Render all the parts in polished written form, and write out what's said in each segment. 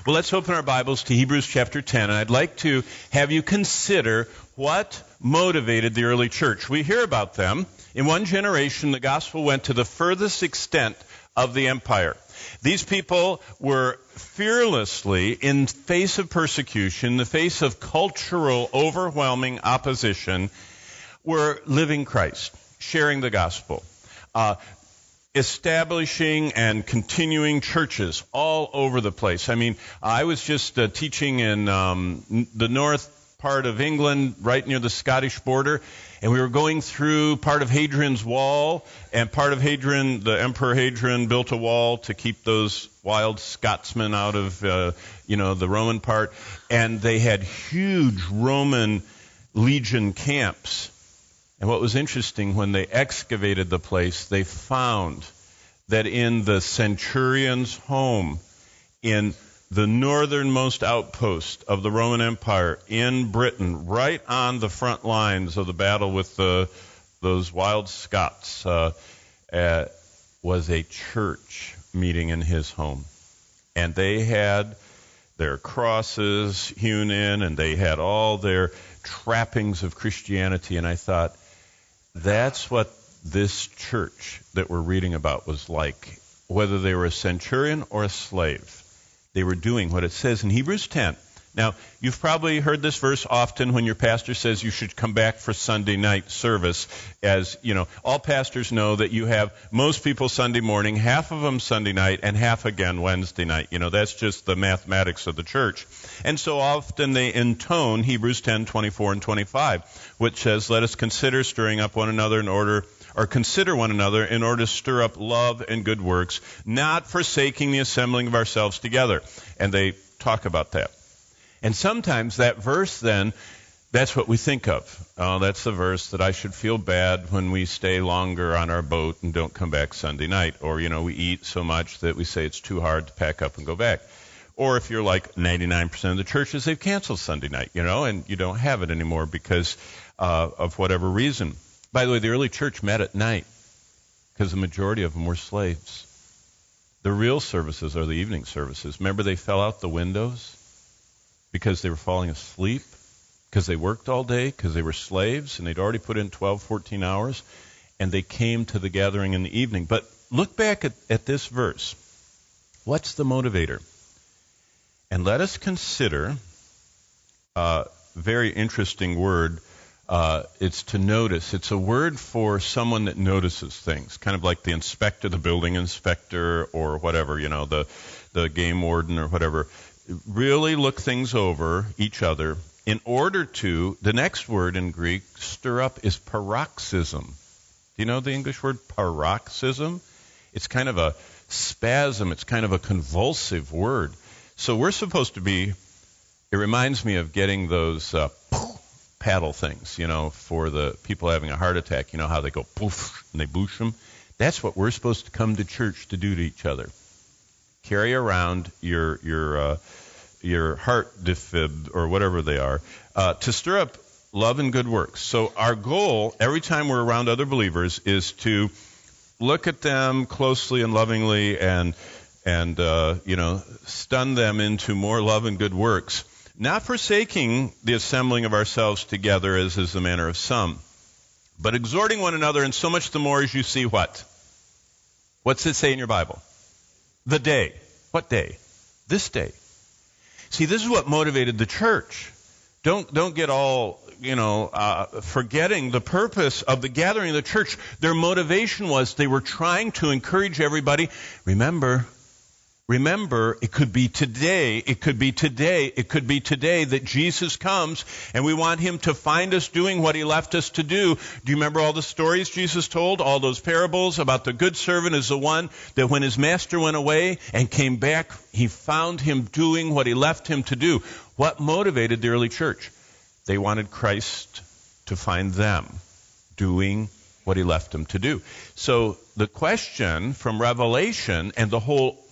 Well, let's open our Bibles to Hebrews chapter 10, and I'd like to have you consider what motivated the early church. We hear about them. In one generation, the gospel went to the furthest extent of the empire. These people were fearlessly, in face of persecution, in the face of cultural, overwhelming opposition, were living Christ, sharing the gospel, establishing and continuing churches all over the place. I mean, I was just teaching in the north part of England, right near the Scottish border, and we were going through part of Hadrian's Wall, and part of Hadrian, the Emperor Hadrian, built a wall to keep those wild Scotsmen out of, the Roman part, and they had huge Roman legion camps. And what was interesting, when they excavated the place, they found that in the centurion's home, in the northernmost outpost of the Roman Empire in Britain, right on the front lines of the battle with those wild Scots, was a church meeting in his home. And they had their crosses hewn in, and they had all their trappings of Christianity. And I thought, that's what this church that we're reading about was like, whether they were a centurion or a slave. They were doing what it says in Hebrews 10. Now, you've probably heard this verse often when your pastor says you should come back for Sunday night service. As, all pastors know that you have most people Sunday morning, half of them Sunday night, and half again Wednesday night. That's just the mathematics of the church. And so often they intone Hebrews 10, 24 and 25, which says, let us consider stirring up one another consider one another in order to stir up love and good works, not forsaking the assembling of ourselves together. And they talk about that. And sometimes that verse then, that's what we think of. Oh, that's the verse that I should feel bad when we stay longer on our boat and don't come back Sunday night. Or, we eat so much that we say it's too hard to pack up and go back. Or if you're like 99% of the churches, they've canceled Sunday night, and you don't have it anymore because of whatever reason. By the way, the early church met at night because the majority of them were slaves. The real services are the evening services. Remember, they fell out the windows because they were falling asleep, because they worked all day, because they were slaves, and they'd already put in 12, 14 hours, and they came to the gathering in the evening. But look back at this verse. What's the motivator? And let us consider a very interesting word. It's to notice. It's a word for someone that notices things, kind of like the inspector, the building inspector, or whatever, the game warden or whatever. Really look things over, each other, in order to, the next word in Greek, stir up, is paroxysm. Do you know the English word paroxysm? It's kind of a spasm. It's kind of a convulsive word. So we're supposed to be, it reminds me of getting those paddle things, for the people having a heart attack. You know how they go poof and they boosh them? That's what we're supposed to come to church to do to each other. Carry around your heart defib or whatever they are to stir up love and good works. So our goal every time we're around other believers is to look at them closely and lovingly and stun them into more love and good works, not forsaking the assembling of ourselves together as is the manner of some, but exhorting one another, and so much the more as you see what? What's it say in your Bible? The day. What day? This day. See, this is what motivated the church. Don't get all, forgetting the purpose of the gathering of the church. Their motivation was they were trying to encourage everybody. Remember, it could be today, it could be today that Jesus comes, and we want him to find us doing what he left us to do. Do you remember all the stories Jesus told, all those parables about the good servant is the one that when his master went away and came back, he found him doing what he left him to do? What motivated the early church? They wanted Christ to find them doing what he left them to do. So the question from Revelation and the whole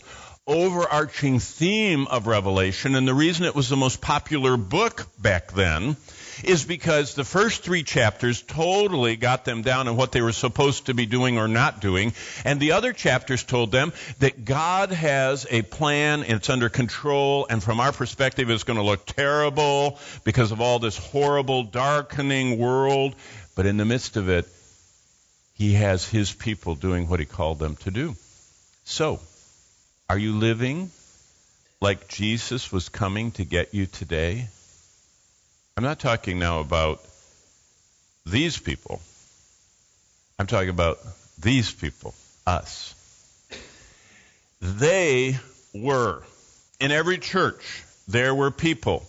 overarching theme of Revelation, and the reason it was the most popular book back then, is because the first 3 chapters totally got them down on what they were supposed to be doing or not doing, and the other chapters told them that God has a plan and it's under control, and from our perspective it's going to look terrible because of all this horrible, darkening world, but in the midst of it, he has his people doing what he called them to do. So, are you living like Jesus was coming to get you today? I'm not talking now about these people. I'm talking about these people, us. They were, in every church, there were people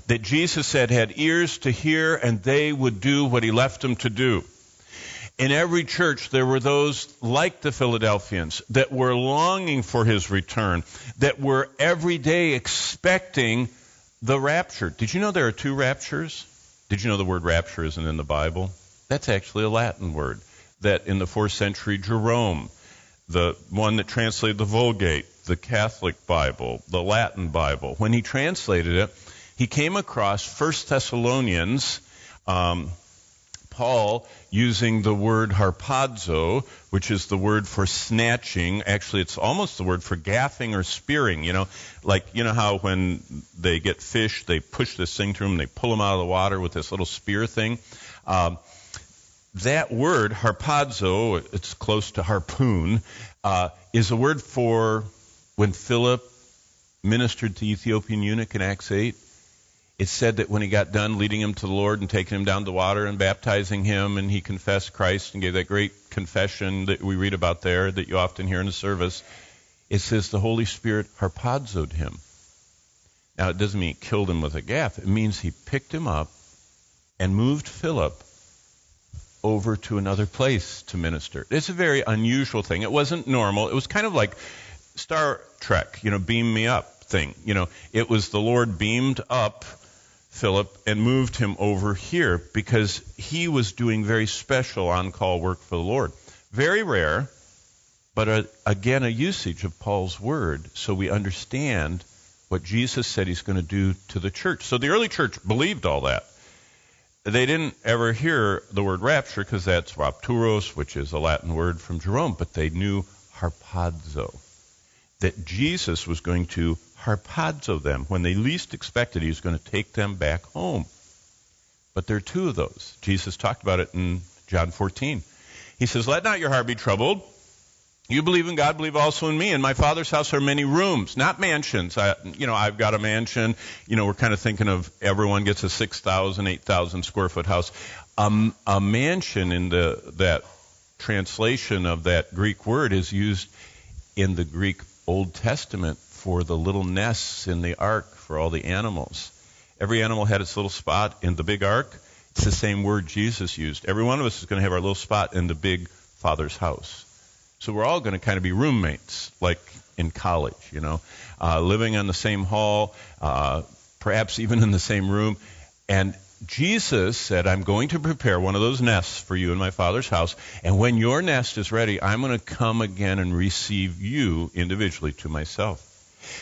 that Jesus said had ears to hear, and they would do what he left them to do. In every church, there were those like the Philadelphians that were longing for his return, that were every day expecting the rapture. Did you know there are 2 raptures? Did you know the word rapture isn't in the Bible? That's actually a Latin word that in the 4th century Jerome, the one that translated the Vulgate, the Catholic Bible, the Latin Bible, when he translated it, he came across 1 Thessalonians, Paul using the word harpazo, which is the word for snatching. Actually, it's almost the word for gaffing or spearing. Like how when they get fish, they push this thing through them, they pull them out of the water with this little spear thing. That word, harpazo, it's close to harpoon, is a word for when Philip ministered to the Ethiopian eunuch in Acts 8. It said that when he got done leading him to the Lord and taking him down to water and baptizing him, and he confessed Christ and gave that great confession that we read about there that you often hear in the service, it says the Holy Spirit harpazoed him. Now, it doesn't mean he killed him with a gaff. It means he picked him up and moved Philip over to another place to minister. It's a very unusual thing. It wasn't normal. It was kind of like Star Trek, beam me up thing. It was the Lord beamed up Philip and moved him over here because he was doing very special on-call work for the Lord. Very rare, but again, a usage of Paul's word so we understand what Jesus said he's going to do to the church. So the early church believed all that. They didn't ever hear the word rapture because that's rapturos, which is a Latin word from Jerome, but they knew harpazo, that Jesus was going to harpazo them. When they least expected, he was going to take them back home. But there are 2 of those. Jesus talked about it in John 14. He says, "Let not your heart be troubled. You believe in God, believe also in me. In my Father's house are many rooms," not mansions. I've got a mansion. We're kind of thinking of everyone gets a 6,000, 8,000 square foot house. A mansion in that translation of that Greek word is used in the Greek Old Testament for the little nests in the ark for all the animals. Every animal had its little spot in the big ark. It's the same word Jesus used. Every one of us is going to have our little spot in the big Father's house. So we're all going to kind of be roommates, like in college, living on the same hall, perhaps even in the same room. And Jesus said, "I'm going to prepare one of those nests for you in my Father's house, and when your nest is ready, I'm going to come again and receive you individually to myself."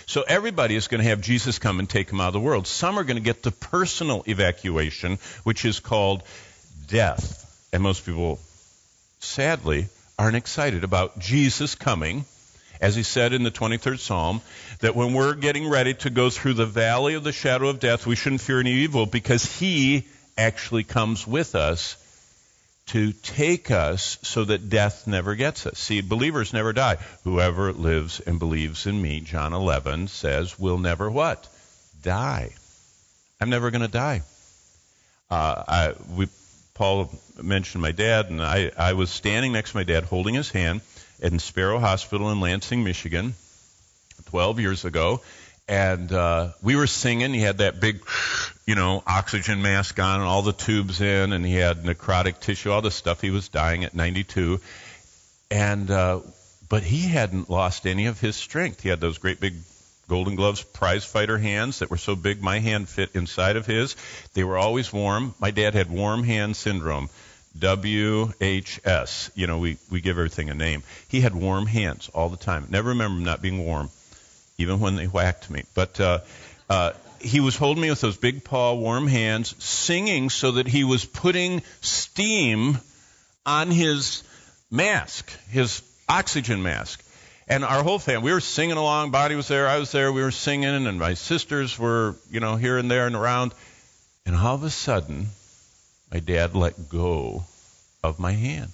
So everybody is going to have Jesus come and take them out of the world. Some are going to get the personal evacuation, which is called death. And most people, sadly, aren't excited about Jesus coming, as he said in the 23rd Psalm, that when we're getting ready to go through the valley of the shadow of death, we shouldn't fear any evil because he actually comes with us to take us so that death never gets us. See, believers never die. Whoever lives and believes in me, John 11 says, will never what? Die. I'm never going to die. Paul mentioned my dad, and I was standing next to my dad holding his hand in Sparrow Hospital in Lansing, Michigan, 12 years ago. And we were singing. He had that big, oxygen mask on and all the tubes in, and he had necrotic tissue, all this stuff. He was dying at 92. And but he hadn't lost any of his strength. He had those great big Golden Gloves prize fighter hands that were so big my hand fit inside of his. They were always warm. My dad had warm hand syndrome, WHS. We give everything a name. He had warm hands all the time. Never remember him not being warm, even when they whacked me. But he was holding me with those big paw, warm hands, singing so that he was putting steam on his mask, his oxygen mask. And our whole family, we were singing along. Bonnie was there, I was there, we were singing, and my sisters were, here and there and around. And all of a sudden, my dad let go of my hand.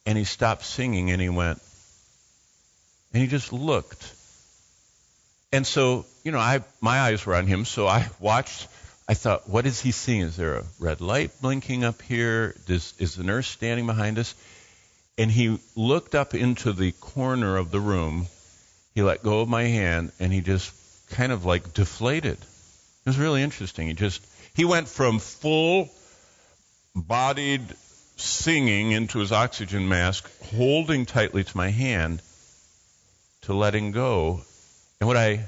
And he stopped singing, and he went, and he just looked. And so, my eyes were on him, so I watched. I thought, what is he seeing? Is there a red light blinking up here? Is the nurse standing behind us? And he looked up into the corner of the room. He let go of my hand, and he just kind of like deflated. It was really interesting. He went from full-bodied singing into his oxygen mask, holding tightly to my hand, to letting go. And what I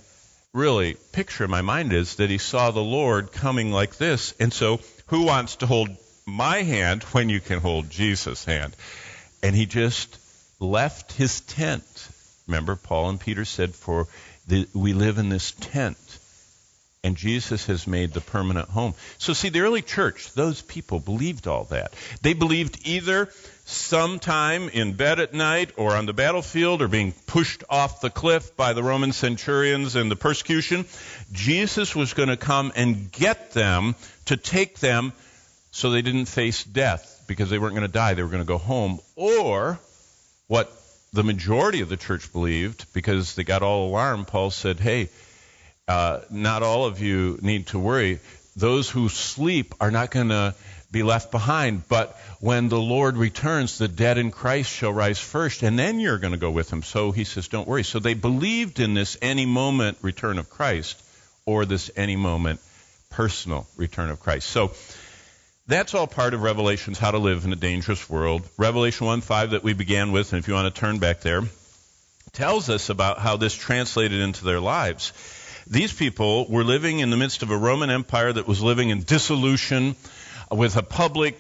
really picture in my mind is that he saw the Lord coming like this. And so who wants to hold my hand when you can hold Jesus' hand? And he just left his tent. Remember, Paul and Peter said, we live in this tent. And Jesus has made the permanent home. So see, the early church, those people believed all that. They believed either sometime in bed at night or on the battlefield or being pushed off the cliff by the Roman centurions and the persecution, Jesus was going to come and get them to take them so they didn't face death because they weren't going to die. They were going to go home. Or what the majority of the church believed, because they got all alarmed, Paul said, hey, not all of you need to worry. Those who sleep are not going to be left behind. But when the Lord returns, the dead in Christ shall rise first, and then you're going to go with him. So he says, don't worry. So they believed in this any moment return of Christ, or this any moment personal return of Christ. So that's all part of Revelation's How to Live in a Dangerous World. Revelation 1:5 that we began with, and if you want to turn back there, tells us about how this translated into their lives. These people were living in the midst of a Roman Empire that was living in dissolution, with a public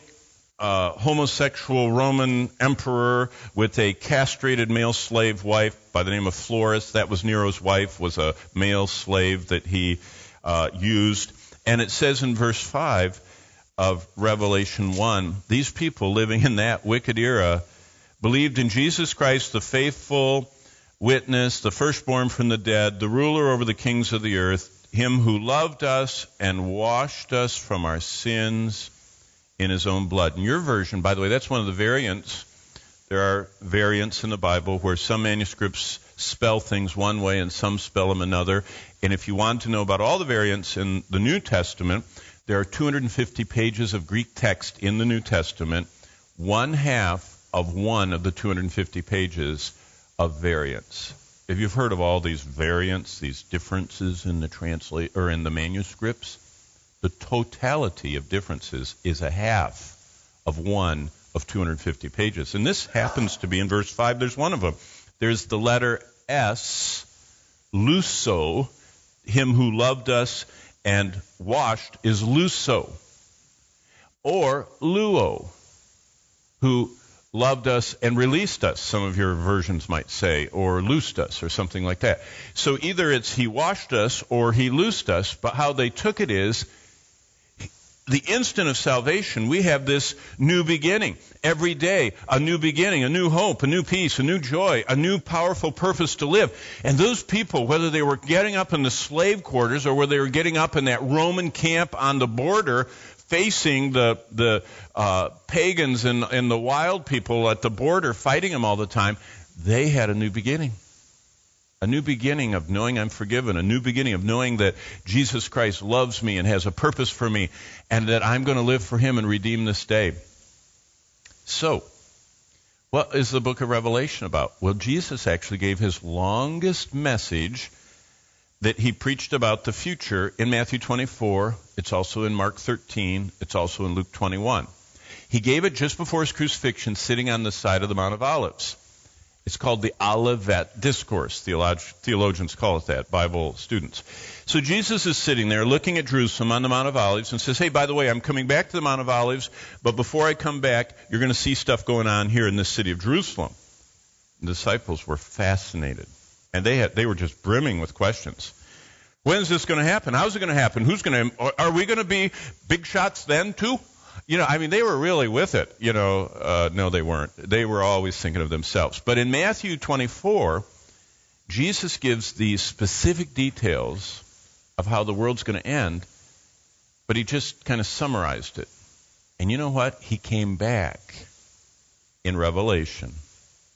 homosexual Roman emperor with a castrated male slave wife by the name of Florus. That was Nero's wife, was a male slave that he used. And it says in verse 5 of Revelation 1, these people living in that wicked era believed in Jesus Christ, the faithful witness, the firstborn from the dead, the ruler over the kings of the earth, him who loved us and washed us from our sins in his own blood. In your version, by the way, that's one of the variants. There are variants in the Bible where some manuscripts spell things one way and some spell them another. And if you want to know about all the variants in the New Testament, there are 250 pages of Greek text in the New Testament, one half of one of the 250 pages of variants. If you've heard of all these variants, these differences in the manuscripts, the totality of differences is a half of one of 250 pages. And this happens to be in verse 5. There's one of them. There's the letter S, luso, him who loved us and washed is luso. Or luo, who loved us and released us, some of your versions might say, or loosed us, or something like that. So either it's he washed us or he loosed us, but how they took it is, the instant of salvation, we have this new beginning. Every day, a new beginning, a new hope, a new peace, a new joy, a new powerful purpose to live. And those people, whether they were getting up in the slave quarters or whether they were getting up in that Roman camp on the border, facing the pagans and the wild people at the border, fighting them all the time, they had a new beginning. A new beginning of knowing I'm forgiven. A new beginning of knowing that Jesus Christ loves me and has a purpose for me, and that I'm going to live for him and redeem this day. So, what is the book of Revelation about? Well, Jesus actually gave his longest message that he preached about the future in Matthew 24. It's also in Mark 13. It's also in Luke 21. He gave it just before his crucifixion, sitting on the side of the Mount of Olives. It's called the Olivet Discourse. Theologians call it that, Bible students. So Jesus is sitting there looking at Jerusalem on the Mount of Olives and says, hey, by the way, I'm coming back to the Mount of Olives, but before I come back, you're going to see stuff going on here in this city of Jerusalem. The disciples were fascinated, and they were just brimming with questions. When's this going to happen? How's it going to happen? Are we going to be big shots then too? They were really with it. No, they weren't. They were always thinking of themselves. But in Matthew 24, Jesus gives these specific details of how the world's going to end, but he just kind of summarized it. And you know what? He came back in Revelation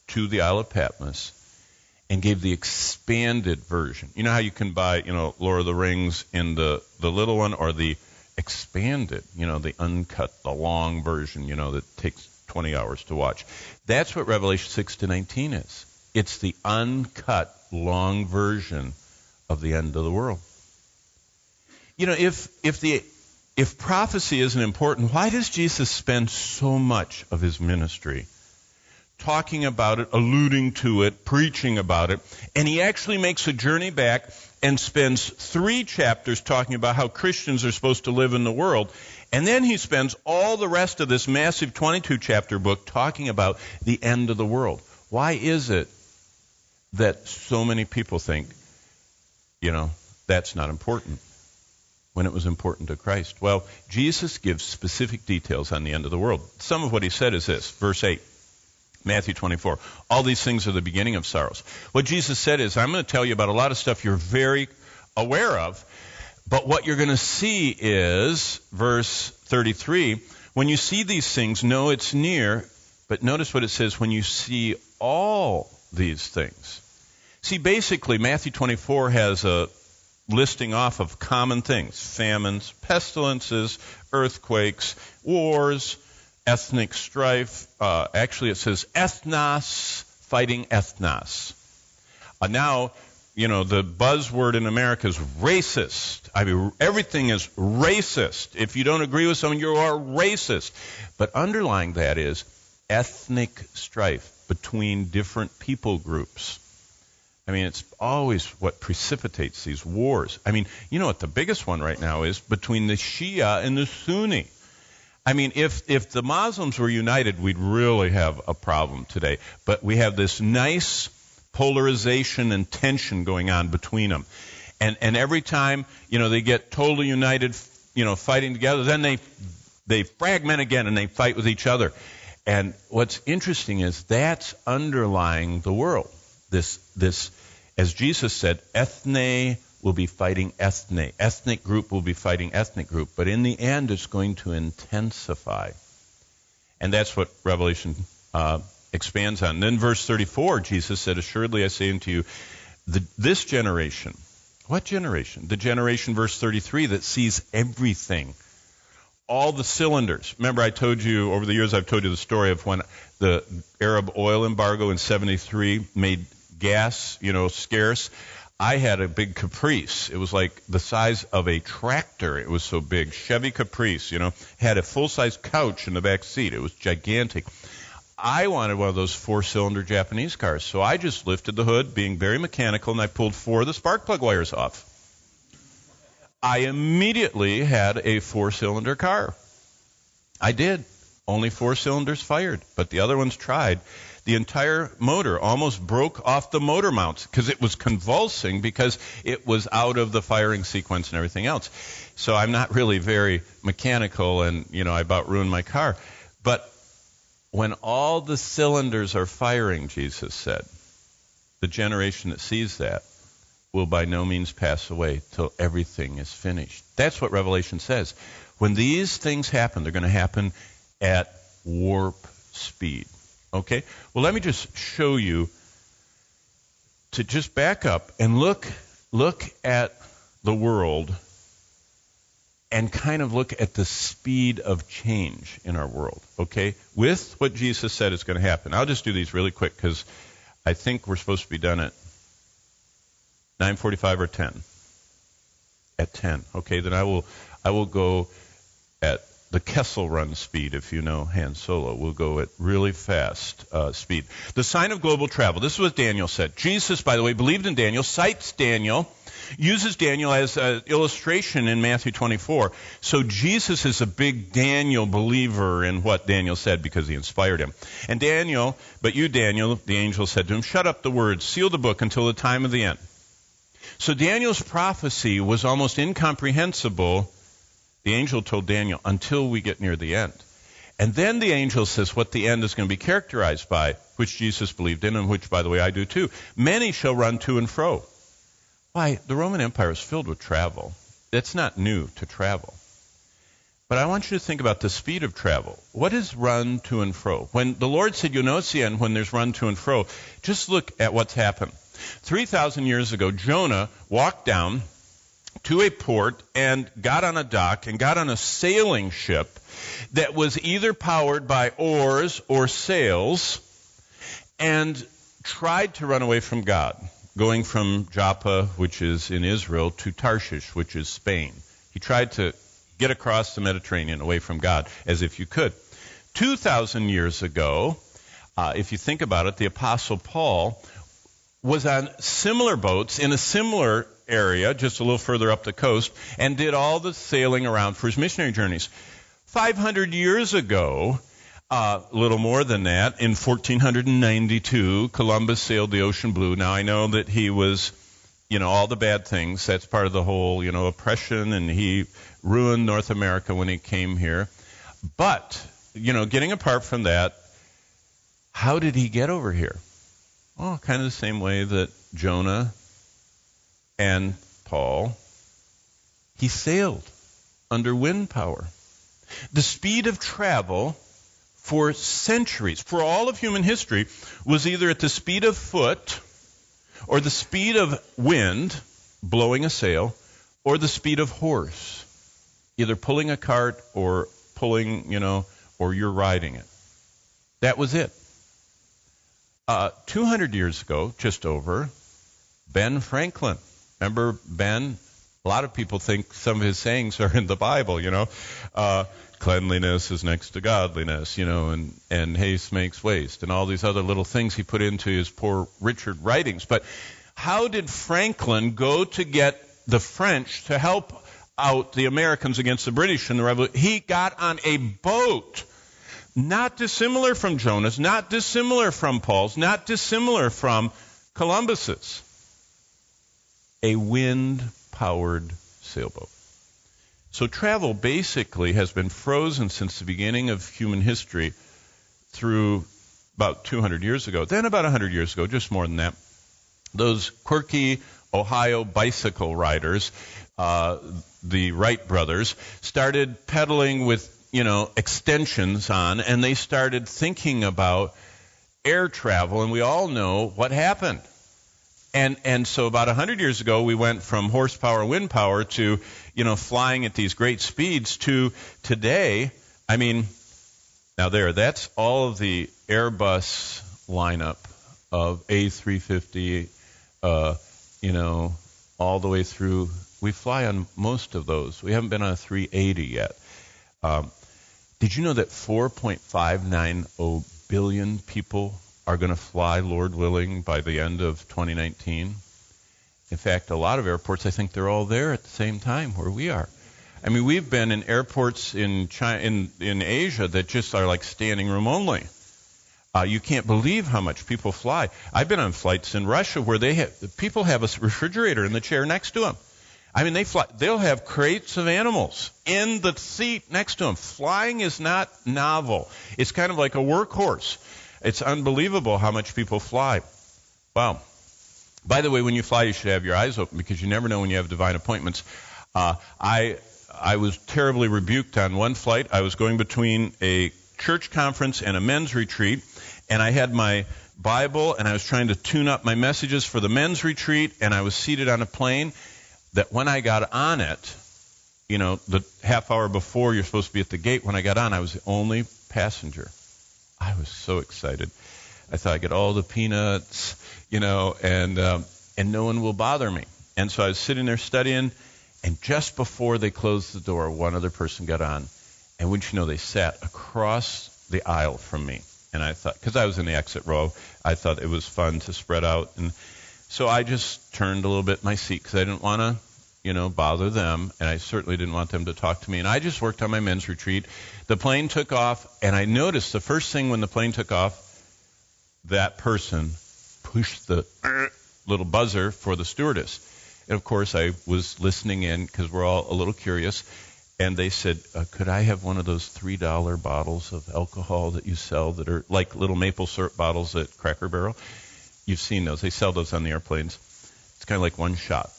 to the Isle of Patmos and gave the expanded version. You know how you can buy, Lord of the Rings in the little one, or the expanded, the uncut, the long version, that takes 20 hours to watch. That's what Revelation 6-19 is. It's the uncut, long version of the end of the world. If prophecy isn't important, why does Jesus spend so much of his ministry talking about it, alluding to it, preaching about it? And he actually makes a journey back and spends 3 chapters talking about how Christians are supposed to live in the world. And then he spends all the rest of this massive 22-chapter book talking about the end of the world. Why is it that so many people think, that's not important, when it was important to Christ? Well, Jesus gives specific details on the end of the world. Some of what he said is this, verse 8. Matthew 24. All these things are the beginning of sorrows. What Jesus said is, I'm going to tell you about a lot of stuff you're very aware of, but what you're going to see is, verse 33, when you see these things, know it's near, but notice what it says, when you see all these things. See, basically, Matthew 24 has a listing off of common things: famines, pestilences, earthquakes, wars, ethnic strife. Actually, it says ethnos fighting ethnos. Now, the buzzword in America is racist. Everything is racist. If you don't agree with someone, you are racist. But underlying that is ethnic strife between different people groups. It's always what precipitates these wars. What the biggest one right now is between the Shia and the Sunni. If the Muslims were united, we'd really have a problem today. But we have this nice polarization and tension going on between them. And every time, they get totally united, fighting together, then they fragment again and they fight with each other. And what's interesting is that's underlying the world. This, as Jesus said, ethne will be fighting ethne. Ethnic group will be fighting ethnic group. But in the end, it's going to intensify. And that's what Revelation expands on. And then verse 34, Jesus said, assuredly I say unto you, this generation. What generation? The generation, verse 33, that sees everything. All the cylinders. Remember, I told you, over the years, I've told you the story of when the Arab oil embargo in 73 made gas, scarce. I had a big Caprice. It was like the size of a tractor. It was so big. Chevy Caprice, had a full-size couch in the back seat. It was gigantic. I wanted one of those 4-cylinder Japanese cars, so I just lifted the hood, being very mechanical, and I pulled 4 of the spark plug wires off. I immediately had a 4-cylinder car. I did. Only 4 cylinders fired, but the other ones tried. The entire motor almost broke off the motor mounts because it was convulsing because it was out of the firing sequence and everything else. So I'm not really very mechanical, and, I about ruined my car. But when all the cylinders are firing, Jesus said, the generation that sees that will by no means pass away till everything is finished. That's what Revelation says. When these things happen, they're going to happen at warp speed. Okay? Well, let me just show you, to just back up and look at the world and kind of look at the speed of change in our world, okay? With what Jesus said is going to happen. I'll just do these really quick because I think we're supposed to be done at 9:45 or 10. At 10. Okay, then I will go at the Kessel Run speed, if you know Han Solo. We'll go at really fast speed. The sign of global travel. This is what Daniel said. Jesus, by the way, believed in Daniel, cites Daniel, uses Daniel as an illustration in Matthew 24. So Jesus is a big Daniel believer in what Daniel said because he inspired him. And Daniel, but you, Daniel, the angel said to him, shut up the words, seal the book until the time of the end. So Daniel's prophecy was almost incomprehensible, the angel told Daniel, until we get near the end. And then the angel says what the end is going to be characterized by, which Jesus believed in, and which, by the way, I do too. Many shall run to and fro. Why, the Roman Empire is filled with travel. It's not new to travel. But I want you to think about the speed of travel. What is run to and fro? When the Lord said, you'll notice the end when there's run to and fro, just look at what's happened. 3,000 years ago, Jonah walked down to a port and got on a dock and got on a sailing ship that was either powered by oars or sails and tried to run away from God, going from Joppa, which is in Israel, to Tarshish, which is Spain. He tried to get across the Mediterranean away from God, as if you could. 2,000 years ago, if you think about it, the Apostle Paul was on similar boats in a similar area, just a little further up the coast, and did all the sailing around for his missionary journeys. 500 years ago, a little more than that, in 1492, Columbus sailed the ocean blue. Now, I know that he was, all the bad things. That's part of the whole, oppression, and he ruined North America when he came here. But, getting apart from that, how did he get over here? Well, kind of the same way that Jonah and Paul, he sailed under wind power. The speed of travel for centuries, for all of human history, was either at the speed of foot or the speed of wind, blowing a sail, or the speed of horse, either pulling a cart or pulling, or you're riding it. That was it. 200 years ago, just over, Ben Franklin. Remember Ben? A lot of people think some of his sayings are in the Bible, cleanliness is next to godliness, and haste makes waste, and all these other little things he put into his Poor Richard writings. But how did Franklin go to get the French to help out the Americans against the British in the Revolution? He got on a boat, not dissimilar from Jonah's, not dissimilar from Paul's, not dissimilar from Columbus's. A wind-powered sailboat. So travel basically has been frozen since the beginning of human history through about 200 years ago. Then about 100 years ago, just more than that, those quirky Ohio bicycle riders, the Wright brothers, started pedaling with, extensions on, and they started thinking about air travel, and we all know what happened. And so about 100 years ago, we went from horsepower, wind power to, flying at these great speeds to today. I mean, now that's all of the Airbus lineup of A350, all the way through. We fly on most of those. We haven't been on a 380 yet. Did you know that 4.590 billion people are going to fly, Lord willing, by the end of 2019? In fact, a lot of airports, I think they're all there at the same time where we are. I mean, we've been in airports in China, in Asia that just are like standing room only. You can't believe how much people fly. I've been on flights in Russia where people have a refrigerator in the chair next to them. I mean, they'll have crates of animals in the seat next to them. Flying is not novel. It's kind of like a workhorse. It's unbelievable how much people fly. Wow. By the way, when you fly, you should have your eyes open because you never know when you have divine appointments. I was terribly rebuked on one flight. I was going between a church conference and a men's retreat, and I had my Bible, and I was trying to tune up my messages for the men's retreat, and I was seated on a plane that when I got on it, the half hour before you're supposed to be at the gate, when I got on, I was the only passenger. I was so excited. I thought I'd get all the peanuts, and no one will bother me. And so I was sitting there studying, and just before they closed the door, one other person got on. And wouldn't you know, they sat across the aisle from me. And I thought, because I was in the exit row, I thought it was fun to spread out. And so I just turned a little bit in my seat because I didn't want to, bother them. And I certainly didn't want them to talk to me. And I just worked on my men's retreat. The plane took off, and I noticed the first thing when the plane took off, that person pushed the little buzzer for the stewardess. And, of course, I was listening in because we're all a little curious. And they said, could I have one of those $3 bottles of alcohol that you sell that are like little maple syrup bottles at Cracker Barrel? You've seen those. They sell those on the airplanes. It's kind of like one shot.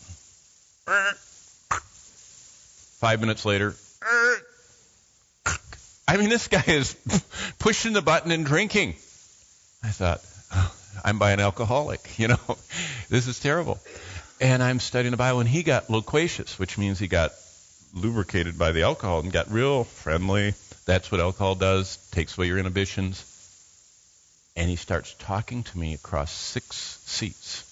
5 minutes later, I mean, this guy is pushing the button and drinking. I thought, I'm by an alcoholic, This is terrible. And I'm studying the Bible, and he got loquacious, which means he got lubricated by the alcohol and got real friendly. That's what alcohol does, takes away your inhibitions. And he starts talking to me across 6 seats.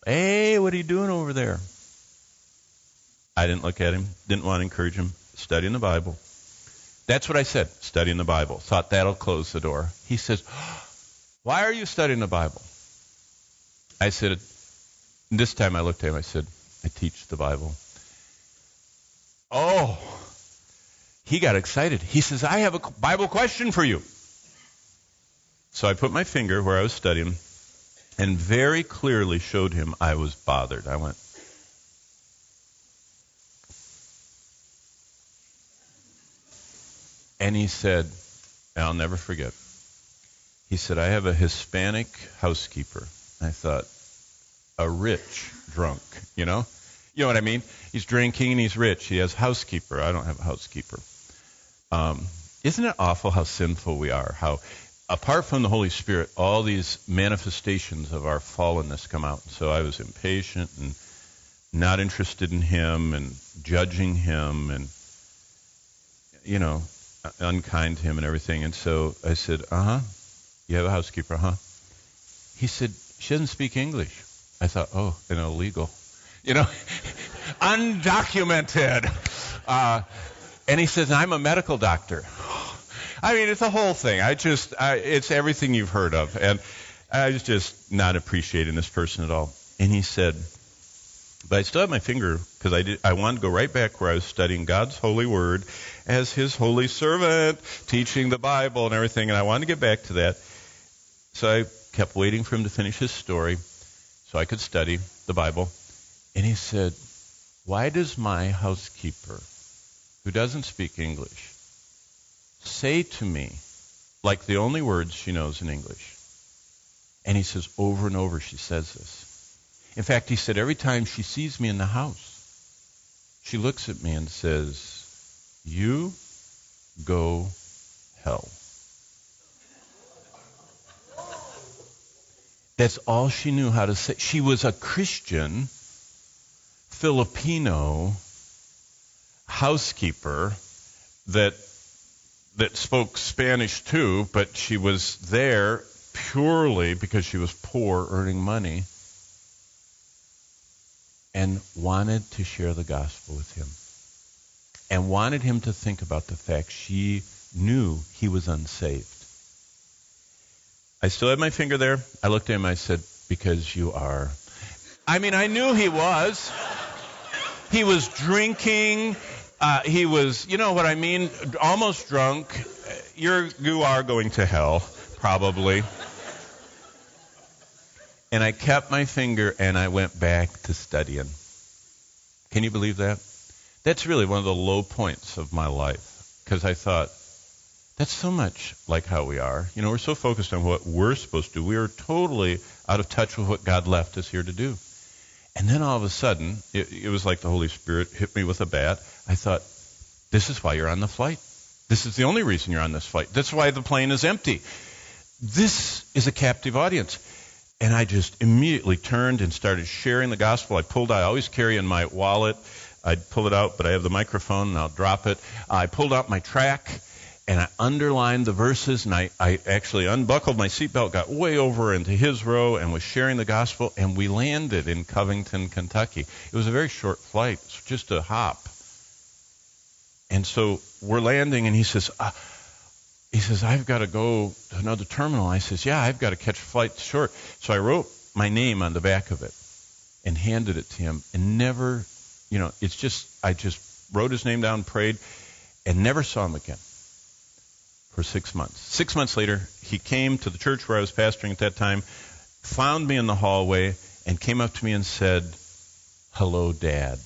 Hey, what are you doing over there? I didn't look at him, didn't want to encourage him, studying the Bible. That's what I said, studying the Bible. Thought that'll close the door. He says, why are you studying the Bible? I said, this time I looked at him, I said, I teach the Bible. Oh, he got excited. He says, I have a Bible question for you. So I put my finger where I was studying and very clearly showed him I was bothered. I went, and he said, and I'll never forget, he said, I have a Hispanic housekeeper. I thought, a rich drunk, You know what I mean? He's drinking, he's rich. He has a housekeeper. I don't have a housekeeper. Isn't it awful how sinful we are? How, apart from the Holy Spirit, all these manifestations of our fallenness come out. So I was impatient and not interested in him and judging him and, unkind to him and everything. And so I said, you have a housekeeper, He said, she doesn't speak English. I thought, illegal. Undocumented. And he says, I'm a medical doctor. I mean, it's a whole thing. It's everything you've heard of. And I was just not appreciating this person at all. And he said, but I still have my finger, because I wanted to go right back where I was studying God's holy word as his holy servant, teaching the Bible and everything. And I wanted to get back to that. So I kept waiting for him to finish his story so I could study the Bible. And he said, why does my housekeeper, who doesn't speak English, say to me, like the only words she knows in English? And he says, over and over she says this. In fact, he said, every time she sees me in the house, she looks at me and says, you go hell. That's all she knew how to say. She was a Christian Filipino housekeeper that spoke Spanish too, but she was there purely because she was poor, earning money, and wanted to share the gospel with him, and wanted him to think about the fact she knew he was unsaved. I still had my finger there. I looked at him, I said, because you are. I mean, I knew he was. He was drinking. He was, you know what I mean, almost drunk. You are going to hell, probably. And I kept my finger and I went back to studying. Can you believe that? That's really one of the low points of my life, because I thought, that's so much like how we are. We're so focused on what we're supposed to do. We are totally out of touch with what God left us here to do. And then all of a sudden, it was like the Holy Spirit hit me with a bat. I thought, this is why you're on the flight. This is the only reason you're on this flight. That's why the plane is empty. This is a captive audience. And I just immediately turned and started sharing the gospel. I always carry in my wallet. I'd pull it out, but I have the microphone, and I'll drop it. I pulled out my track, and I underlined the verses, and I actually unbuckled my seatbelt, got way over into his row, and was sharing the gospel, and we landed in Covington, Kentucky. It was a very short flight, just a hop. And so we're landing, and he says, I've got to go to another terminal. I says, yeah, I've got to catch a flight short. So I wrote my name on the back of it and handed it to him, and never, I just wrote his name down, prayed, and never saw him again for 6 months. 6 months later, he came to the church where I was pastoring at that time, found me in the hallway, and came up to me and said, "Hello, Dad."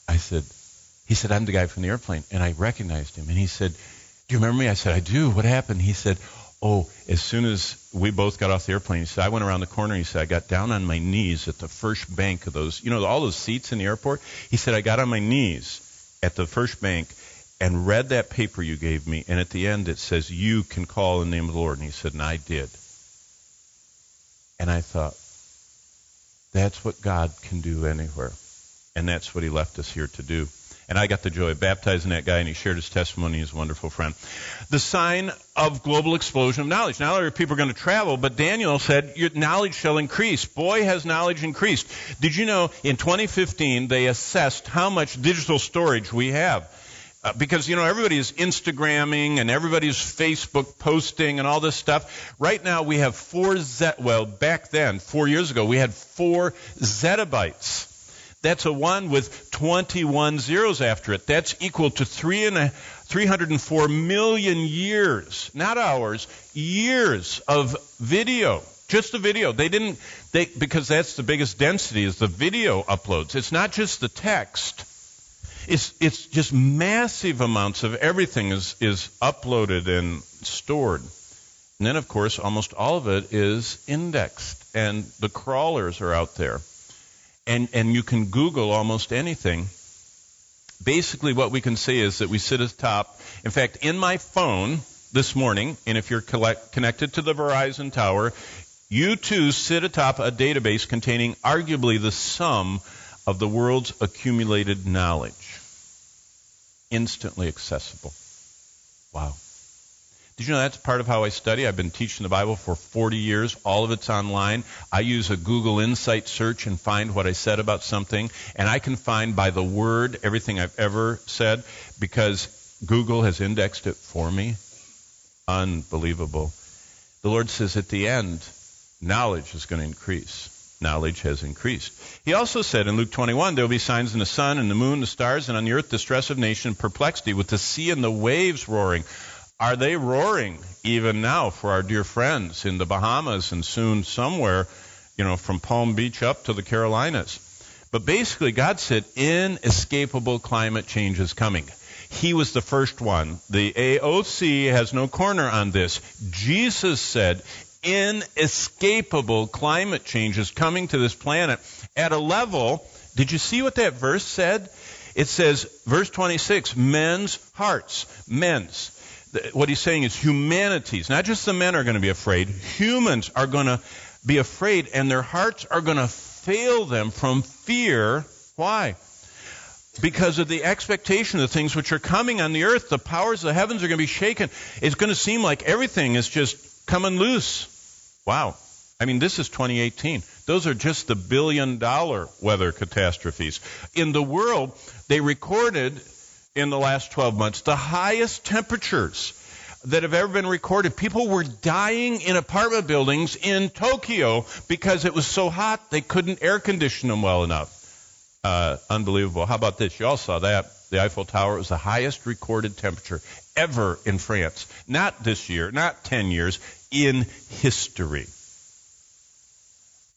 He said, "I'm the guy from the airplane." And I recognized him. And he said, "Do you remember me?" I said, "I do. What happened?" He said, "Oh, as soon as we both got off the airplane," he said, "I went around the corner." He said, "I got down on my knees at the first bank of those, all those seats in the airport." He said, "I got on my knees at the first bank and read that paper you gave me. And at the end it says, 'You can call in the name of the Lord.'" And he said, "And I did." And I thought, that's what God can do anywhere. And that's what he left us here to do. And I got the joy of baptizing that guy, and he shared his testimony. He's a wonderful friend. The sign of global explosion of knowledge. Not only are people going to travel, but Daniel said, "Your knowledge shall increase." Boy, has knowledge increased. Did you know in 2015 they assessed how much digital storage we have? Because, everybody's Instagramming and everybody's Facebook posting and all this stuff. Right now we have back then, 4 years ago, we had 4 zettabytes. That's a 1 with 21 zeros after it. That's equal to 304 million years, not hours, years of video. Just the video. Because that's the biggest density is the video uploads. It's not just the text. It's just massive amounts of everything is uploaded and stored. And then, of course, almost all of it is indexed, and the crawlers are out there. And you can Google almost anything. Basically, what we can say is that we sit at the top. In fact, in my phone this morning, and if you're connected to the Verizon tower, you too sit atop a database containing arguably the sum of the world's accumulated knowledge. Instantly accessible. Wow. Did you know that's part of how I study? I've been teaching the Bible for 40 years. All of it's online. I use a Google Insight search and find what I said about something. And I can find by the word everything I've ever said because Google has indexed it for me. Unbelievable. The Lord says at the end, knowledge is going to increase. Knowledge has increased. He also said in Luke 21, there will be signs in the sun and the moon, the stars, and on the earth distress of nation and perplexity with the sea and the waves roaring. Are they roaring even now for our dear friends in the Bahamas and soon somewhere, from Palm Beach up to the Carolinas? But basically, God said inescapable climate change is coming. He was the first one. The AOC has no corner on this. Jesus said inescapable climate change is coming to this planet at a level. Did you see what that verse said? It says, verse 26, men's hearts. Men's. What he's saying is humanity's. Not just the men are going to be afraid. Humans are going to be afraid, and their hearts are going to fail them from fear. Why? Because of the expectation of the things which are coming on the earth. The powers of the heavens are going to be shaken. It's going to seem like everything is just coming loose. Wow. I mean, this is 2018. Those are just the billion-dollar weather catastrophes. In the world, they recorded in the last 12 months the highest temperatures that have ever been recorded. People were dying in apartment buildings in Tokyo because it was so hot they couldn't air condition them well enough. Unbelievable. How about this? You all saw that. The Eiffel Tower was the highest recorded temperature ever in France. Not this year, not 10 years, in history.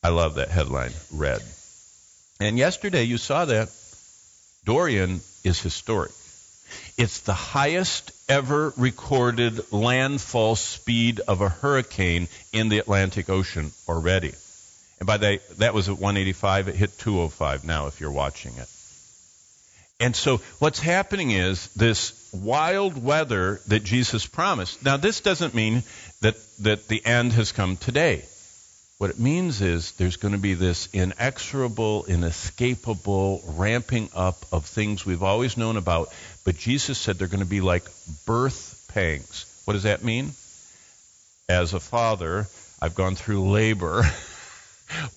I love that headline, red. And yesterday you saw that. Dorian is historic. It's the highest ever recorded landfall speed of a hurricane in the Atlantic Ocean already. And by that was at 185. It hit 205 now if you're watching it. And so what's happening is this wild weather that Jesus promised. Now, this doesn't mean that the end has come today. What it means is there's going to be this inexorable, inescapable ramping up of things we've always known about. But Jesus said they're going to be like birth pangs. What does that mean? As a father, I've gone through labor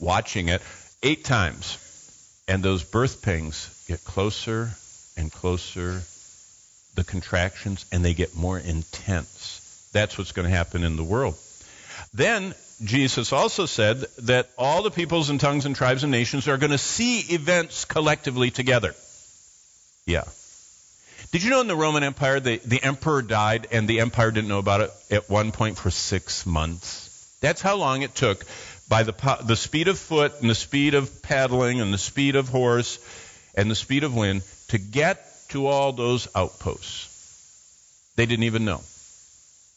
watching it 8 times. And those birth pangs get closer and closer, the contractions, and they get more intense. That's what's going to happen in the world. Then Jesus also said that all the peoples and tongues and tribes and nations are going to see events collectively together. Yeah. Did you know in the Roman Empire, the emperor died and the empire didn't know about it at one point for 6 months? That's how long it took by the speed of foot and the speed of paddling and the speed of horse and the speed of wind to get to all those outposts. They didn't even know.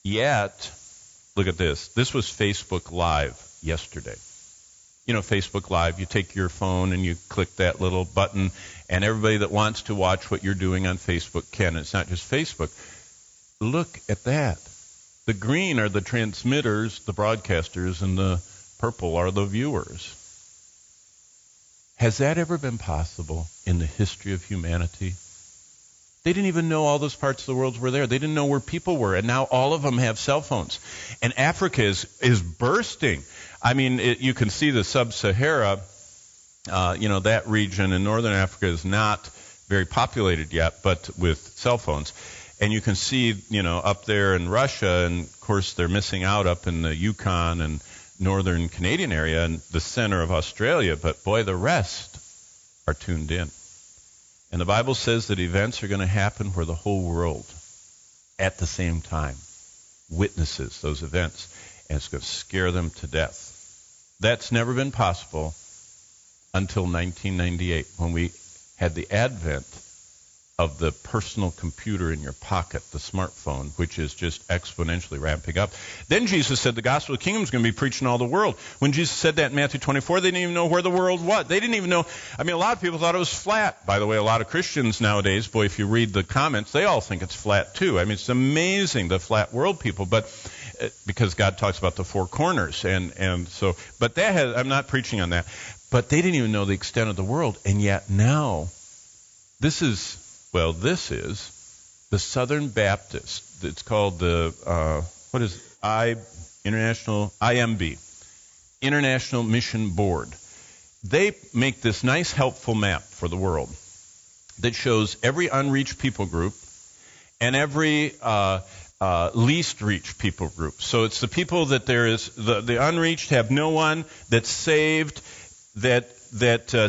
Yet, look at this. This was Facebook Live yesterday. You know, Facebook Live, you take your phone and you click that little button, and everybody that wants to watch what you're doing on Facebook can. It's not just Facebook. Look at that. The green are the transmitters, the broadcasters, and the purple are the viewers. Has that ever been possible in the history of humanity? They didn't even know all those parts of the world were there. They didn't know where people were, and now all of them have cell phones. And Africa is bursting. I mean, you can see the sub-Sahara, that region in northern Africa is not very populated yet, but with cell phones. And you can see, up there in Russia, and of course they're missing out up in the Yukon and northern Canadian area and the center of Australia, but boy, the rest are tuned in. And the Bible says that events are going to happen where the whole world, at the same time, witnesses those events, and it's going to scare them to death. That's never been possible until 1998, when we had the advent of the personal computer in your pocket, the smartphone, which is just exponentially ramping up. Then Jesus said the gospel of the kingdom is going to be preached in all the world. When Jesus said that in Matthew 24, they didn't even know where the world was. They didn't even know. I mean, a lot of people thought it was flat. By the way, a lot of Christians nowadays, boy, if you read the comments, they all think it's flat too. I mean, it's amazing, the flat world people, but because God talks about the four corners. And so, but I'm not preaching on that. But they didn't even know the extent of the world. And yet now, this is the Southern Baptist. It's called the, IMB, International Mission Board. They make this nice, helpful map for the world that shows every unreached people group and every least reached people group. So it's the people that there is, the unreached have no one that's saved, that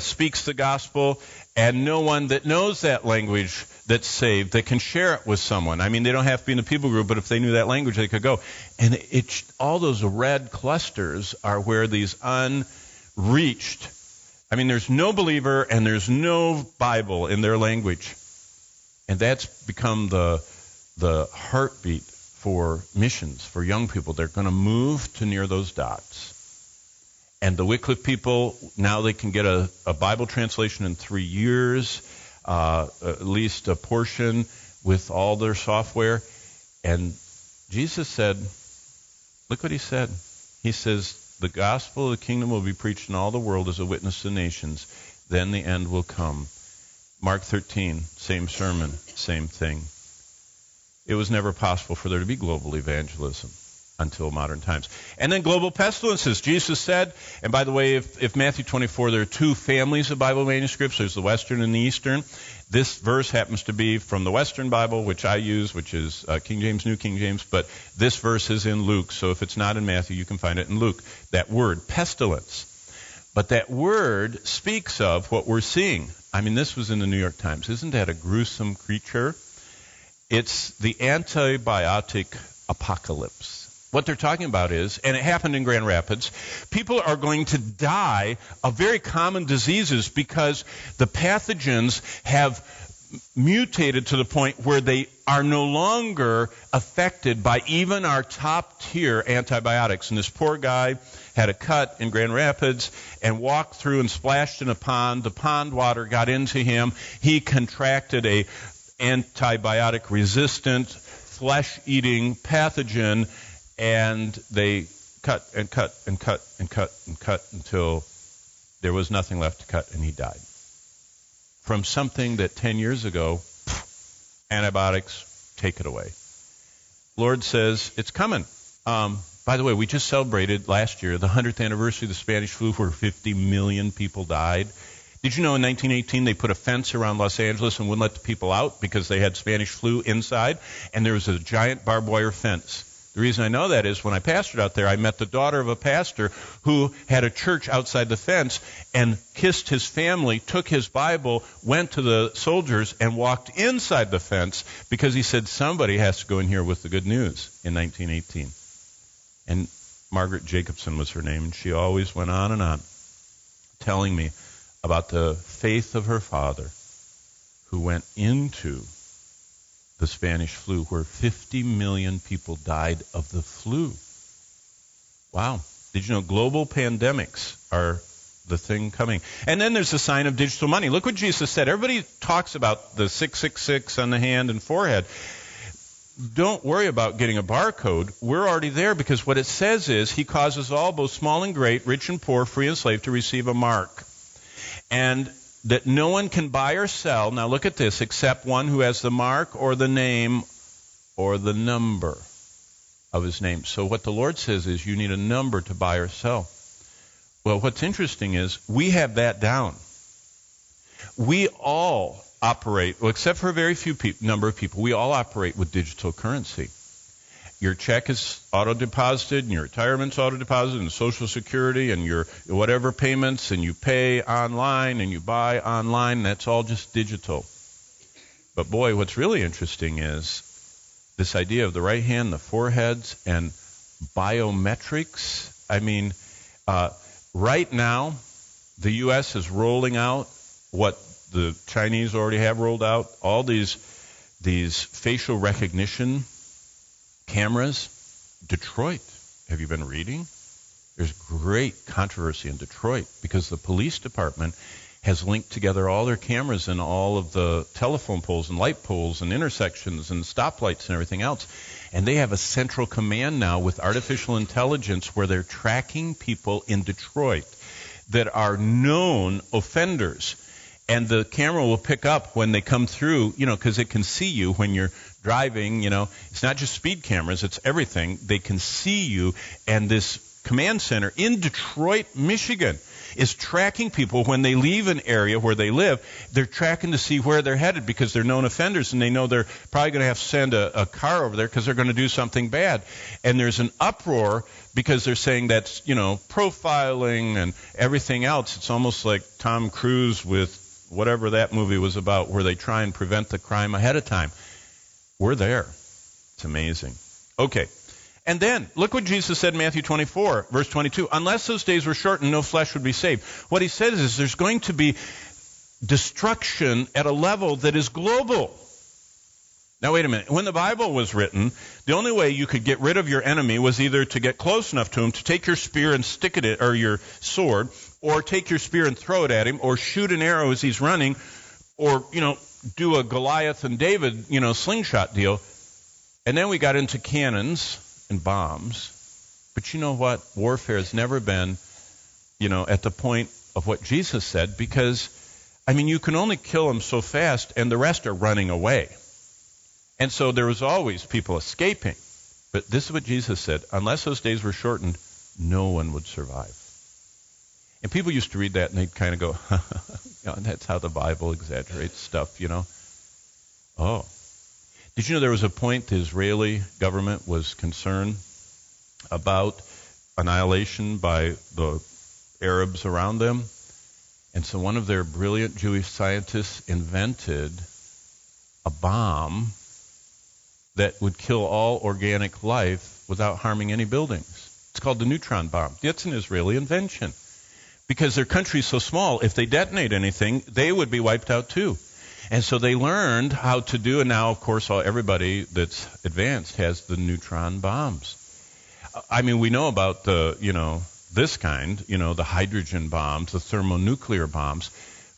speaks the gospel, and no one that knows that language that's saved, that can share it with someone. I mean, they don't have to be in the people group, but if they knew that language, they could go. And all those red clusters are where these unreached, I mean, there's no believer and there's no Bible in their language. And that's become the heartbeat for missions, for young people. They're going to move to near those dots. And the Wycliffe people, now they can get a Bible translation in 3 years, at least a portion with all their software. And Jesus said, look what he said. He says, the gospel of the kingdom will be preached in all the world as a witness to the nations. Then the end will come. Mark 13, same sermon, same thing. It was never possible for there to be global evangelism until modern times. And then global pestilences. Jesus said, and by the way, if Matthew 24, there are two families of Bible manuscripts. There's the Western and the Eastern. This verse happens to be from the Western Bible, which I use, which is King James, New King James, but this verse is in Luke, so if it's not in Matthew, you can find it in Luke. That word, pestilence. But that word speaks of what we're seeing. I mean, this was in the New York Times. Isn't that a gruesome creature? It's the antibiotic apocalypse. What they're talking about is, and it happened in Grand Rapids, people are going to die of very common diseases because the pathogens have mutated to the point where they are no longer affected by even our top-tier antibiotics. And this poor guy had a cut in Grand Rapids and walked through and splashed in a pond. The pond water got into him. He contracted a antibiotic-resistant, flesh-eating pathogen, and they cut and cut and cut and cut and cut until there was nothing left to cut, and he died. From something that 10 years ago, antibiotics, take it away. Lord says, it's coming. By the way, we just celebrated last year the 100th anniversary of the Spanish flu, where 50 million people died. Did you know in 1918 they put a fence around Los Angeles and wouldn't let the people out because they had Spanish flu inside? And there was a giant barbed wire fence. The reason I know that is when I pastored out there, I met the daughter of a pastor who had a church outside the fence and kissed his family, took his Bible, went to the soldiers, and walked inside the fence because he said somebody has to go in here with the good news in 1918. And Margaret Jacobson was her name, and she always went on, telling me about the faith of her father, who went into the Spanish flu, where 50 million people died of the flu. Wow. Did you know global pandemics are the thing coming? And then there's the sign of digital money. Look what Jesus said. Everybody talks about the 666 on the hand and forehead. Don't worry about getting a barcode. We're already there, because what it says is he causes all, both small and great, rich and poor, free and slave, to receive a mark. And that no one can buy or sell, now look at this, except one who has the mark or the name or the number of his name. So what the Lord says is you need a number to buy or sell. Well, what's interesting is we have that down. We all operate, well, except for a very few number of people, we all operate with digital currency. Your check is auto-deposited, and your retirement's auto-deposited, and Social Security, and your whatever payments, and you pay online, and you buy online, and that's all just digital. But boy, what's really interesting is this idea of the right hand, the foreheads, and biometrics. I mean, right now, the U.S. is rolling out what the Chinese already have rolled out, all these facial recognition cameras. Detroit, have you been reading? There's great controversy in Detroit because the police department has linked together all their cameras in all of the telephone poles and light poles and intersections and stoplights and everything else. And they have a central command now with artificial intelligence where they're tracking people in Detroit that are known offenders. And the camera will pick up when they come through, because it can see you when you're driving, It's not just speed cameras, it's everything. They can see you, and this command center in Detroit, Michigan, is tracking people when they leave an area where they live. They're tracking to see where they're headed because they're known offenders, and they know they're probably going to have to send a car over there because they're going to do something bad. And there's an uproar because they're saying that's, profiling and everything else. It's almost like Tom Cruise with whatever that movie was about, where they try and prevent the crime ahead of time. We're there. It's amazing. Okay. And then, look what Jesus said in Matthew 24, verse 22. Unless those days were shortened, no flesh would be saved. What he says is there's going to be destruction at a level that is global. Now, wait a minute. When the Bible was written, the only way you could get rid of your enemy was either to get close enough to him to take your spear and stick it, or your sword, or take your spear and throw it at him, or shoot an arrow as he's running, or, do a Goliath and David, slingshot deal. And then we got into cannons and bombs. But you know what? Warfare has never been, at the point of what Jesus said, because, you can only kill them so fast, and the rest are running away. And so there was always people escaping. But this is what Jesus said. Unless those days were shortened, no one would survive. And people used to read that, and they'd kind of go, that's how the Bible exaggerates stuff, Oh. Did you know there was a point the Israeli government was concerned about annihilation by the Arabs around them? And so one of their brilliant Jewish scientists invented a bomb that would kill all organic life without harming any buildings. It's called the neutron bomb. That's an Israeli invention. Because their country's so small, if they detonate anything, they would be wiped out too. And so they learned how to do, and now, of course, everybody that's advanced has the neutron bombs. We know about the, this kind, the hydrogen bombs, the thermonuclear bombs,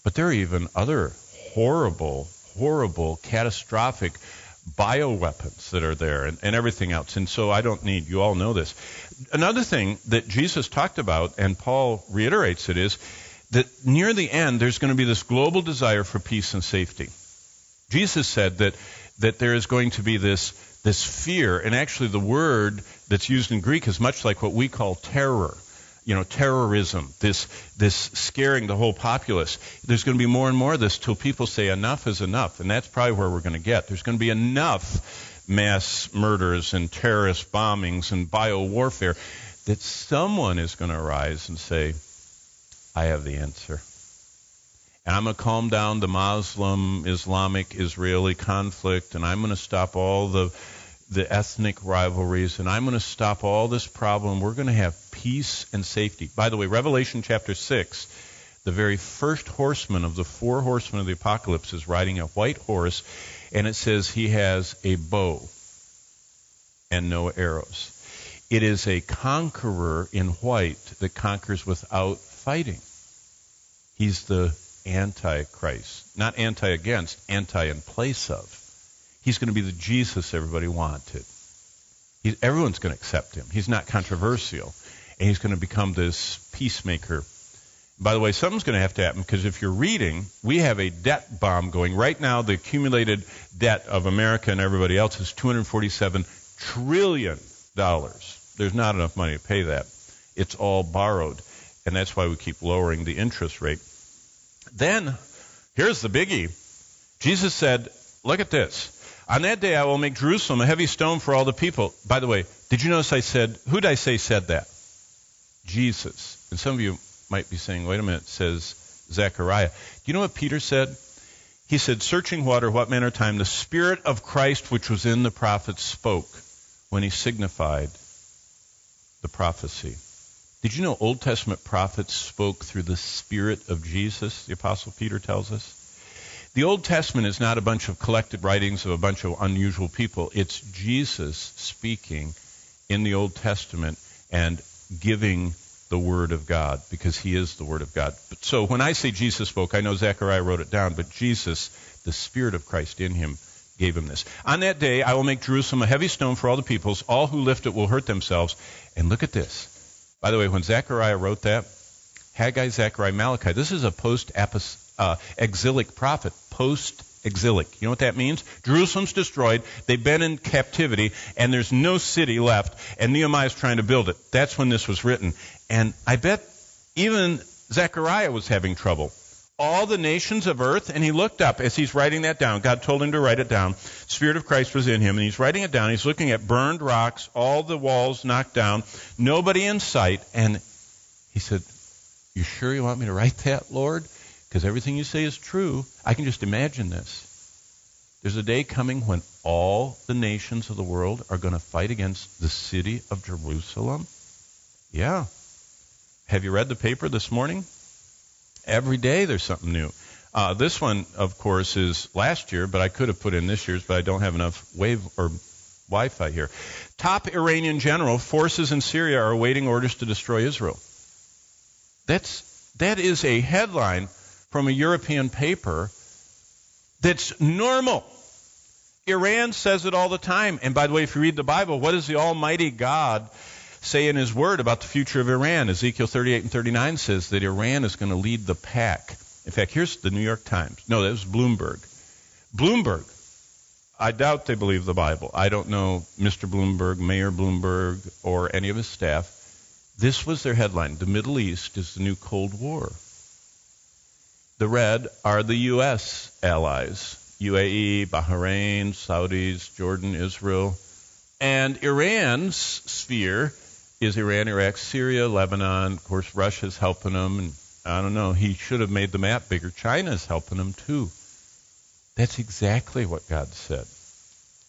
but there are even other horrible, catastrophic bioweapons that are there and everything else. And so you all know this. Another thing that Jesus talked about, and Paul reiterates it, is that near the end, there's going to be this global desire for peace and safety. Jesus said that there is going to be this fear, and actually the word that's used in Greek is much like what we call terror. Terrorism, this scaring the whole populace. There's going to be more and more of this till people say enough is enough, and that's probably where we're going to get. There's going to be enough mass murders and terrorist bombings and biowarfare that someone is going to arise and say, I have the answer. And I'm going to calm down the Muslim, Islamic, Israeli conflict, and I'm going to stop all the, the ethnic rivalries, and I'm going to stop all this problem. We're going to have peace and safety. By the way, Revelation chapter 6, the very first horseman of the 4 horsemen of the apocalypse is riding a white horse, and it says he has a bow and no arrows. It is a conqueror in white that conquers without fighting. He's the Antichrist. Not anti-against, anti in place of. He's going to be the Jesus everybody wanted. Everyone's going to accept him. He's not controversial. And he's going to become this peacemaker. By the way, something's going to have to happen, because if you're reading, we have a debt bomb going. Right now, the accumulated debt of America and everybody else is $247 trillion. There's not enough money to pay that. It's all borrowed. And that's why we keep lowering the interest rate. Then, here's the biggie. Jesus said, look at this. On that day I will make Jerusalem a heavy stone for all the people. By the way, did you notice I said, who did I say said that? Jesus. And some of you might be saying, wait a minute, it says Zechariah. Do you know what Peter said? He said, searching water, what manner of time? The Spirit of Christ which was in the prophets spoke when he signified the prophecy. Did you know Old Testament prophets spoke through the Spirit of Jesus, the Apostle Peter tells us? The Old Testament is not a bunch of collected writings of a bunch of unusual people. It's Jesus speaking in the Old Testament and giving the Word of God, because he is the Word of God. So when I say Jesus spoke, I know Zechariah wrote it down, but Jesus, the Spirit of Christ in him, gave him this. On that day I will make Jerusalem a heavy stone for all the peoples. All who lift it will hurt themselves. And look at this. By the way, when Zechariah wrote that, Haggai, Zechariah, Malachi, this is a post-exilic prophet. Post-exilic. You know what that means? Jerusalem's destroyed. They've been in captivity, and there's no city left, and Nehemiah's trying to build it. That's when this was written. And I bet even Zechariah was having trouble. All the nations of earth, and he looked up as he's writing that down. God told him to write it down. Spirit of Christ was in him, and he's writing it down. He's looking at burned rocks, all the walls knocked down, nobody in sight. And he said, you sure you want me to write that, Lord? Because everything you say is true. I can just imagine this. There's a day coming when all the nations of the world are going to fight against the city of Jerusalem. Yeah. Have you read the paper this morning? Every day there's something new. This one, of course, is last year, but I could have put in this year's, but I don't have enough Wi-Fi here. Top Iranian general, forces in Syria are awaiting orders to destroy Israel. That is a headline from a European paper that's normal. Iran says it all the time. And by the way, if you read the Bible, what does the Almighty God say in his word about the future of Iran? Ezekiel 38 and 39 says that Iran is going to lead the pack. In fact, here's the New York Times. No, that was Bloomberg. Bloomberg. I doubt they believe the Bible. I don't know Mr. Bloomberg, Mayor Bloomberg, or any of his staff. This was their headline. The Middle East is the new Cold War. The red are the U.S. allies. UAE, Bahrain, Saudis, Jordan, Israel. And Iran's sphere is Iran, Iraq, Syria, Lebanon. Of course, Russia's helping them. And I don't know, he should have made the map bigger. China's helping them too. That's exactly what God said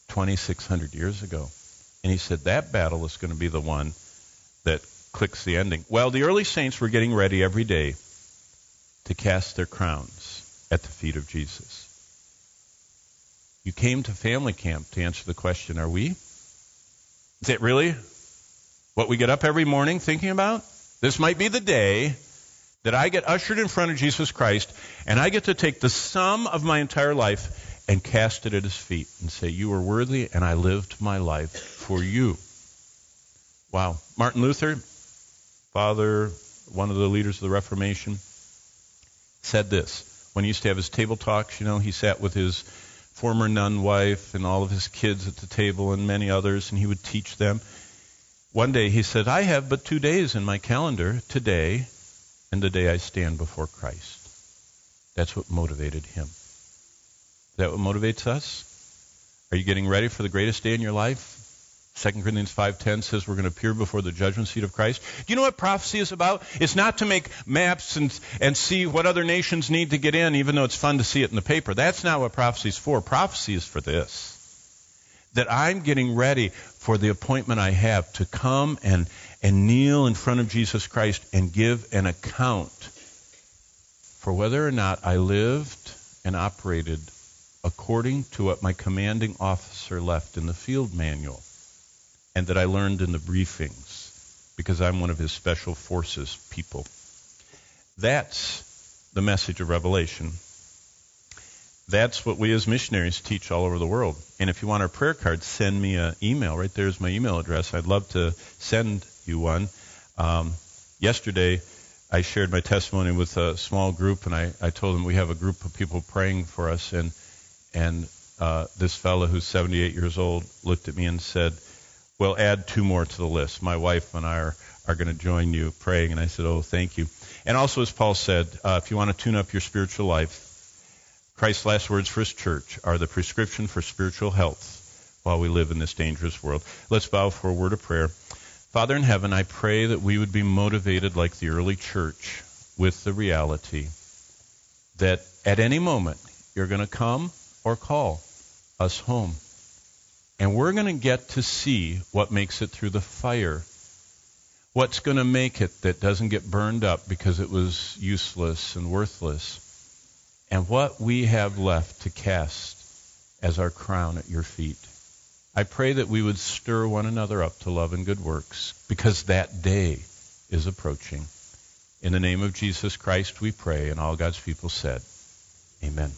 2,600 years ago. And he said that battle is going to be the one that clicks the ending. Well, the early saints were getting ready every day to cast their crowns at the feet of Jesus. You came to family camp to answer the question, are we? Is it really what we get up every morning thinking about? This might be the day that I get ushered in front of Jesus Christ, and I get to take the sum of my entire life and cast it at his feet and say, you are worthy, and I lived my life for you. Wow. Martin Luther, father, one of the leaders of the Reformation, said this. When he used to have his table talks, he sat with his former nun wife and all of his kids at the table and many others, and he would teach them. One day he said, I have but 2 days in my calendar, today and the day I stand before Christ. That's what motivated him. Is that what motivates us? Are you getting ready for the greatest day in your life? 2 Corinthians 5:10 says we're going to appear before the judgment seat of Christ. Do you know what prophecy is about? It's not to make maps and see what other nations need to get in, even though it's fun to see it in the paper. That's not what prophecy is for. Prophecy is for this. that I'm getting ready for the appointment I have to come and kneel in front of Jesus Christ and give an account for whether or not I lived and operated according to what my commanding officer left in the field manual and that I learned in the briefings, because I'm one of his special forces people. That's the message of Revelation. That's what we as missionaries teach all over the world. And if you want our prayer card, send me an email. Right there's my email address. I'd love to send you one. Yesterday, I shared my testimony with a small group, and I told them we have a group of people praying for us. And this fellow who's 78 years old looked at me and said, well, add 2 more to the list. My wife and I are going to join you praying. And I said, oh, thank you. And also, as Paul said, if you want to tune up your spiritual life, Christ's last words for his church are the prescription for spiritual health while we live in this dangerous world. Let's bow for a word of prayer. Father in heaven, I pray that we would be motivated like the early church with the reality that at any moment you're going to come or call us home. And we're going to get to see what makes it through the fire. What's going to make it that doesn't get burned up because it was useless and worthless. And what we have left to cast as our crown at your feet. I pray that we would stir one another up to love and good works, because that day is approaching. In the name of Jesus Christ we pray, and all God's people said, amen.